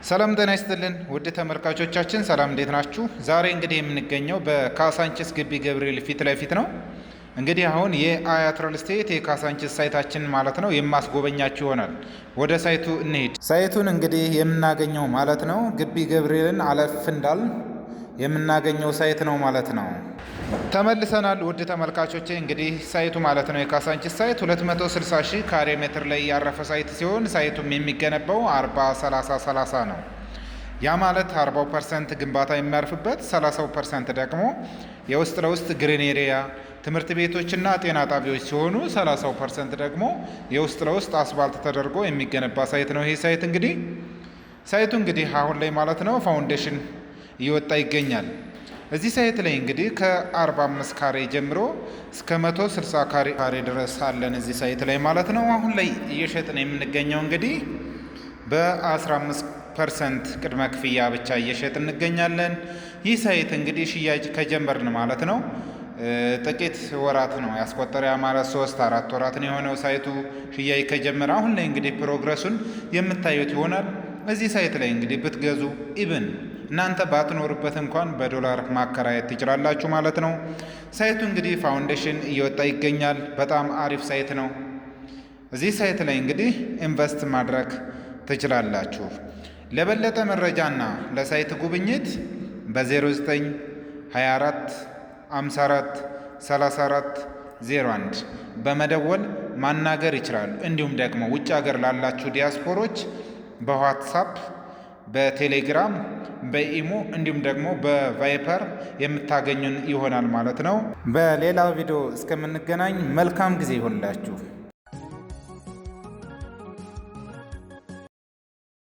ሰላም ጤና ይስጥልን ውድ ተመልካቾቻችን፣ ሰላም እንዴት ናችሁ? ዛሬ እንግዲህ የምንገኘው በካሳንቺስ ግቢ ገብርኤል ፊት ለፊት ነው። እንግዲህ አሁን የአያት ሪል ስቴት የካሳንቺስ ሳይታችን ማለት ነው የማስጎበኛችሁ ይሆናል። ወደ ሳይቱ እንሄድ። ሳይቱን እንግዲህ የምናገኘው ማለት ነው ግቢ ገብርኤልን አለፍ እንዳል የምናገኘው ሳይት ነው ማለት ነው። ተመልሰናል ውድ ተመልካቾቼ። እንግዲህ ሳይቱ ማለት ነው የካሳንቺስ ሳይት 260 ሺህ ካሬ ሜትር ላይ ያረፈ ሳይት ሲሆን ሳይቱም የሚገነባው 40-30-30 ነው። ያ ማለት 40% ግንባታ የሚያርፍበት፣ 30% ደግሞ የውስጥ ለውስጥ ግሪን ኤሪያ ትምህርት ቤቶችና ጤና ጣቢያዎች ሲሆኑ 30% ደግሞ የውስጥ ለውስጥ አስፋልት ተደርጎ የሚገነባ ሳይት ነው። ይሄ ሳይት እንግዲህ አሁን ላይ ማለት ነው ፋውንዴሽን እየወጣ ይገኛል። እዚህ ሳይት ላይ እንግዲህ ከ45 ካሬ ጀምሮ እስከ 160 ካሬ ድረስ አለን እዚህ ሳይት ላይ ማለት ነው። አሁን ላይ እየሸጥን የምንገኘው እንግዲህ በ15% ቅድመ ክፍያ ብቻ እየሸጥን እንገኛለን። ይህ ሳይት እንግዲህ ሽያጭ ከጀመርን ማለት ነው ጥቂት ወራት ነው ያስቆጠረ። ማለት 3-4 ወራት ነው የሆነው ሳይቱ ሽያጭ ከጀመረ። አሁን ላይ እንግዲህ ፕሮግረሱን የምታዩት ይሆናል። እዚህ ሳይት ላይ እንግዲህ ብትገዙ ኢብን እናንተ ባትኖርበት እንኳን በዶላር ማከራየት ትችላላችሁ ማለት ነው። ሳይቱ እንግዲህ ፋውንዴሽን እየወጣ ይገኛል። በጣም አሪፍ ሳይት ነው። እዚህ ሳይት ላይ እንግዲህ ኢንቨስት ማድረግ ትችላላችሁ። ለበለጠ መረጃና ለሳይት ጉብኝት በ0924 54 34 01 በመደወል ማናገር ይችላሉ። እንዲሁም ደግሞ ውጭ ሀገር ላላችሁ ዲያስፖሮች በዋትሳፕ፣ በቴሌግራም፣ በኢሞ እንዲሁም ደግሞ በቫይፐር የምታገኙን ይሆናል ማለት ነው። በሌላ ቪዲዮ እስከምንገናኝ መልካም ጊዜ ይሆንላችሁ።